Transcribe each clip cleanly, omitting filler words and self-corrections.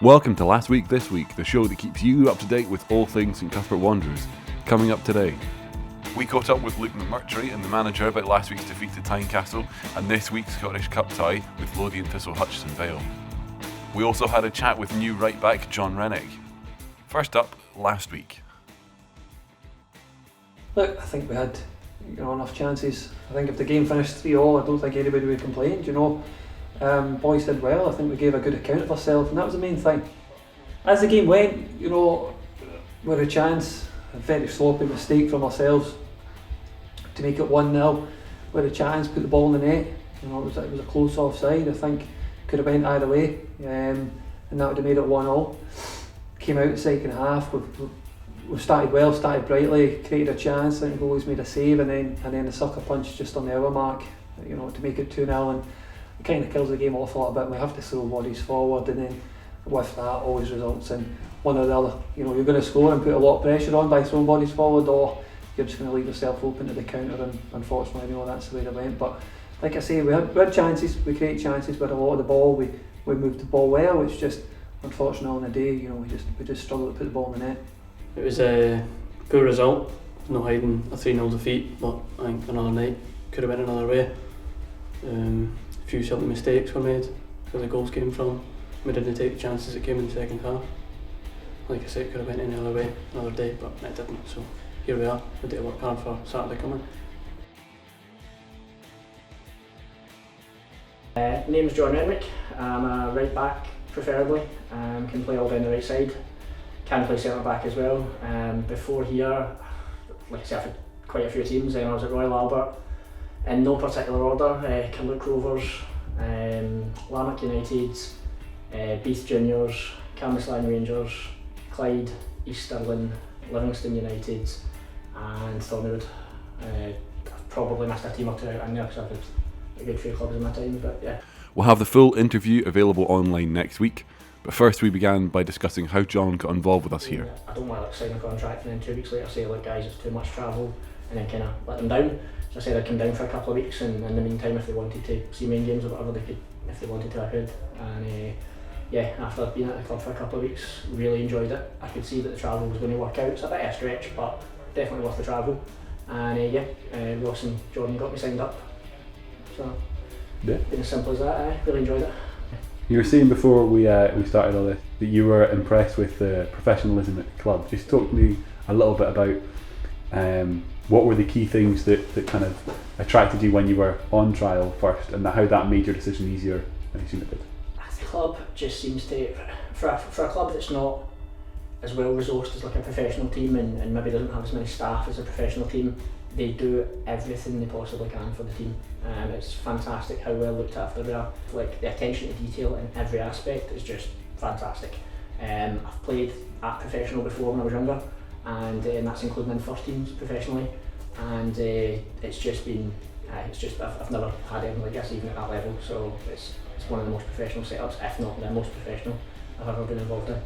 Welcome to Last Week This Week, the show that keeps you up to date with all things St Cuthbert Wanderers. Coming up today, we caught up with Luke McMurtrie and the manager about last week's defeat to Tynecastle and this week's Scottish Cup tie with Lothian Thistle Hutchison Vale. We also had a chat with new right back John Renwick. First up, last week. Look, I think we had enough chances. I think if the game finished 3-3, I don't think anybody would complain. Boys did well. I think we gave a good account of ourselves, and that was the main thing. As the game went, we had a chance, a very sloppy mistake from ourselves to make it 1-0. We had a chance, put the ball in the net. It was a close offside. I think could have went either way, and that would have made it 1-1. Came out in the second half. We started well, started brightly, created a chance. I think the goalie's made a save, and then a sucker punch just on the hour mark, to make it 2-0. And it kind of kills the game off a little bit. We have to throw bodies forward, and then with that always results in one or the other. You're going to score and put a lot of pressure on by throwing bodies forward, or you're just going to leave yourself open to the counter, and unfortunately that's the way it went. But like I say, we had chances, we created chances, we had a lot of the ball, we moved the ball well. It's just unfortunate on the day, we just struggled to put the ball in the net. It was a poor result, no hiding a 3-0 defeat, but I think another night could have been another way. A few silly mistakes were made where the goals came from. We didn't take the chances that came in the second half. Like I said, it could have went any other way, another day, but it didn't. So here we are, we need to work hard for Saturday coming. My name's John Renwick. I'm a right back preferably, can play all down the right side, can play centre back as well. Before here, like I said, I've had quite a few teams. I was at Royal Albert, in no particular order, Killuke Rovers, Lanark United, Beath Juniors, Cambuslang Rangers, Clyde, East Stirling, Livingston United and Thornwood. I've probably missed a team or two out in there because I've had a good few clubs in my time, but yeah. We'll have the full interview available online next week, but first we began by discussing how John got involved with us here. I don't want to sign a contract and then 2 weeks later say, look guys, it's too much travel, and then kind of let them down. So I said I'd come down for a couple of weeks, and in the meantime, if they wanted to see main games or whatever, they could. If they wanted to, I could. And after I'd been at the club for a couple of weeks, really enjoyed it. I could see that the travel was going to work out. It's a bit of a stretch, but definitely worth the travel. And Ross and Jordan got me signed up. So been as simple as that. I really enjoyed it. You were saying before we started all this that you were impressed with the professionalism at the club. Just talk to me a little bit about what were the key things that kind of attracted you when you were on trial first, and how that made your decision easier than you assumed it did? The club just seems to, for a club that's not as well resourced as like a professional team and maybe doesn't have as many staff as a professional team, they do everything they possibly can for the team. It's fantastic how well looked after they are. Like the attention to detail in every aspect is just fantastic. I've played at professional before when I was younger, and that's including in first teams professionally, and it's just been I've never had anything like this even at that level. So it's one of the most professional setups, if not the most professional I've ever been involved in.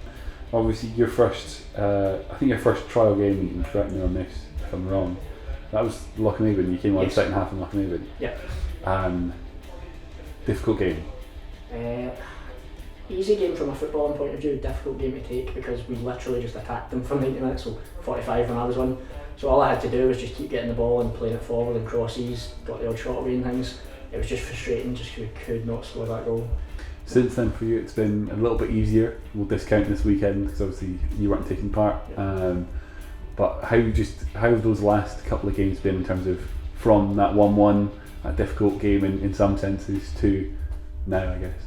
Obviously your first trial game, you can correct me on this if I'm wrong, that was Lochnaven. You came on the second half in Lochnaven. Yeah. Difficult game. Easy game from a footballing point of view, difficult game to take because we literally just attacked them for 90 minutes, so 45 when I was on. So all I had to do was just keep getting the ball and playing it forward and crosses, got the odd shot away and things. It was just frustrating just because we could not score that goal. Since then for you it's been a little bit easier. We'll discount this weekend because obviously you weren't taking part. Yeah. But how have those last couple of games been in terms of from that 1-1, a difficult game in some senses, to now, I guess?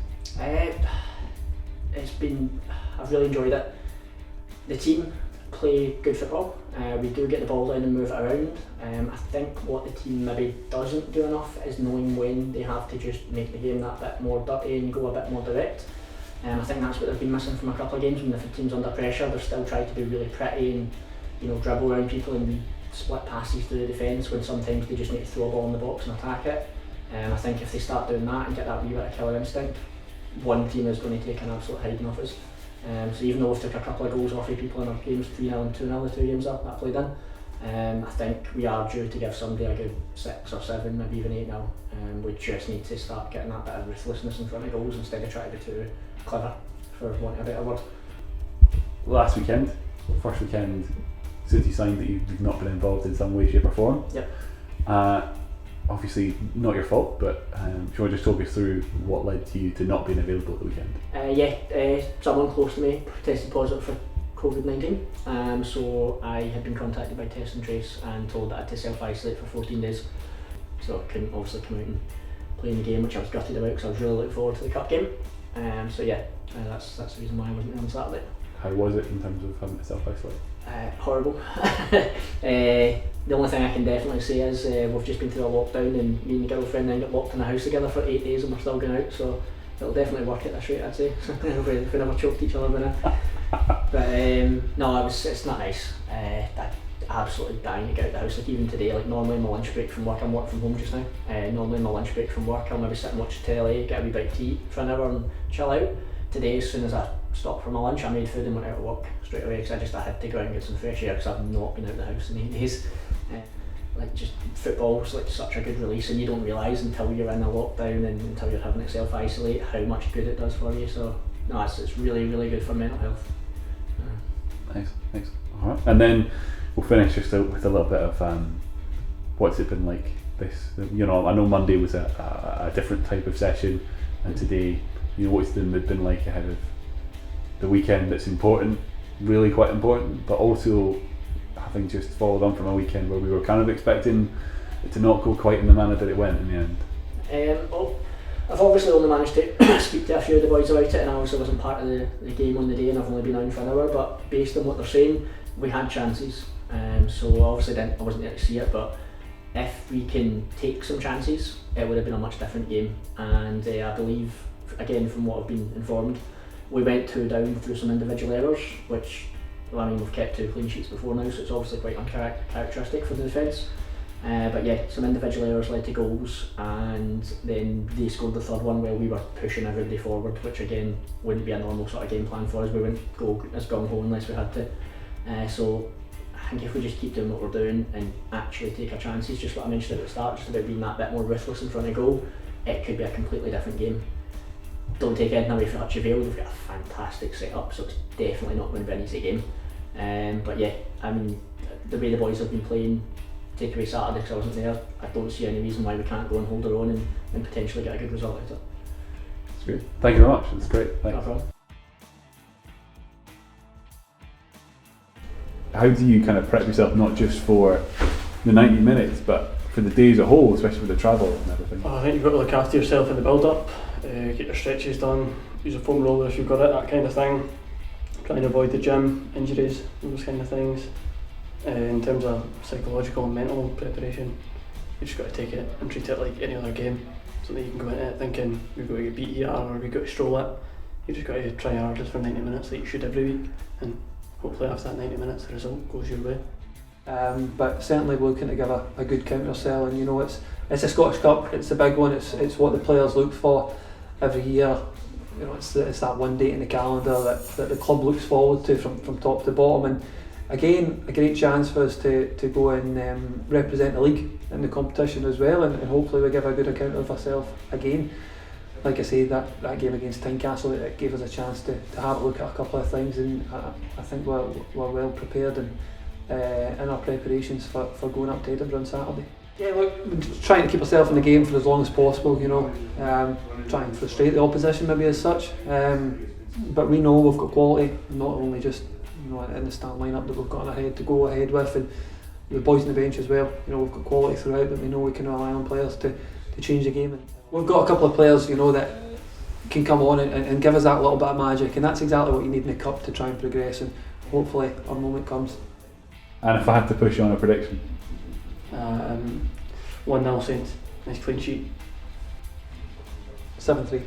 I've really enjoyed it. The team play good football. We do get the ball down and move it around. I think what the team maybe doesn't do enough is knowing when they have to just make the game that bit more dirty and go a bit more direct. I think that's what they've been missing from a couple of games. When the team's under pressure, they're still trying to be really pretty and dribble around people and split passes to the defence, when sometimes they just need to throw a ball in the box and attack it. I think if they start doing that and get that wee bit of killer instinct, one team is going to take an absolute hiding off us. So even though we've took a couple of goals off of people in our games, 3-0 and 2-0, the 2 games that I played in, I think we are due to give somebody a good 6 or 7, maybe even 8 now. We just need to start getting that bit of ruthlessness in front of goals instead of trying to be too clever for want of a better word. Last weekend, first weekend since you signed, that you've not been involved in some way, shape or form. Yep. Obviously not your fault, but do you want to just talk us through what led to you to not being available at the weekend? Someone close to me tested positive for COVID-19, so I had been contacted by Test and Trace and told that I had to self-isolate for 14 days, so I couldn't obviously come out and play in the game, which I was gutted about because I was really looking forward to the cup game. That's the reason why I wasn't there on Saturday. How was it in terms of having to self-isolate? Horrible. The only thing I can definitely say is we've just been through a lockdown, and me and the girlfriend then got locked in a house together for 8 days and we're still going out, so it'll definitely work at this rate, I'd say. if we never choked each other by now. But no, it's not nice. I'm absolutely dying to get out of the house. Like even today, like normally in my lunch break from work, I'm working from home just now. Normally in my lunch break from work, I'll maybe sit and watch the telly, get a wee bite to eat for an hour and chill out. Today, as soon as I stopped for my lunch, I made food and went out to work straight away because I had to go out and get some fresh air because I've not been out of the house in 8 days. Like just football's like such a good release, and you don't realise until you're in a lockdown and until you're having to self-isolate how much good it does for you. So no, it's really, really good for mental health. Nice. Alright. And then we'll finish just with a little bit of what's it been like this, I know Monday was a different type of session, and today, what's the mood been like ahead of the weekend that's important, really quite important, but also having just followed on from a weekend where we were kind of expecting it to not go quite in the manner that it went in the end? I've obviously only managed to speak to a few of the boys about it, and I obviously wasn't part of the game on the day, and I've only been on for an hour, but based on what they're saying, we had chances, so obviously I wasn't there to see it, but if we can take some chances, it would have been a much different game. And I believe, again from what I've been informed, we went 2 down through some individual errors, which, we've kept 2 clean sheets before now, so it's obviously quite uncharacteristic for the defence. But yeah, some individual errors led to goals, and then they scored the third one while we were pushing everybody forward, which again wouldn't be a normal sort of game plan for us. We wouldn't go as gung-ho unless we had to. So I think if we just keep doing what we're doing and actually take our chances, just what I mentioned at the start, just about being that bit more ruthless in front of goal, it could be a completely different game. Don't take anything away from Hutchie Vale, they've got a fantastic setup, so it's definitely not going to be an easy game. But yeah, the way the boys have been playing, take away Saturday because I wasn't there, I don't see any reason why we can't go and hold our own and potentially get a good result out of it. That's great. Thank you very much. It's great. Thanks. No problem. How do you kind of prep yourself not just for the 90 minutes, but for the day as a whole, especially with the travel and everything? I think you've got to look after yourself in the build-up, get your stretches done, use a foam roller if you've got it, that kind of thing. Try and avoid the gym, injuries, those kind of things. In terms of psychological and mental preparation, you just got to take it and treat it like any other game, so that you can go into it thinking we've got to get beat here or we've got to stroll it. You just got to try your hardest for 90 minutes like you should every week, and hopefully after that 90 minutes the result goes your way. But certainly looking to give a good counter sell, and it's a Scottish Cup, it's a big one, it's what the players look for every year. It's that one date in the calendar that the club looks forward to from top to bottom, and again a great chance for us to go and represent the league in the competition as well, and hopefully we give a good account of ourselves again. Like I say, that game against Tynecastle, it gave us a chance to have a look at a couple of things, and I think we're well prepared and in our preparations for going up to Edinburgh on Saturday. Yeah, look, trying to keep ourselves in the game for as long as possible, try and frustrate the opposition maybe as such, but we know we've got quality, not only just in the start lineup that we've got ahead to go ahead with, and the boys on the bench as well. We've got quality throughout that we know we can rely on players to change the game. And we've got a couple of players that can come on and give us that little bit of magic, and that's exactly what you need in the cup to try and progress, and hopefully our moment comes. And if I had to push you on a prediction? 1-0 Saints, nice clean sheet. 7-3.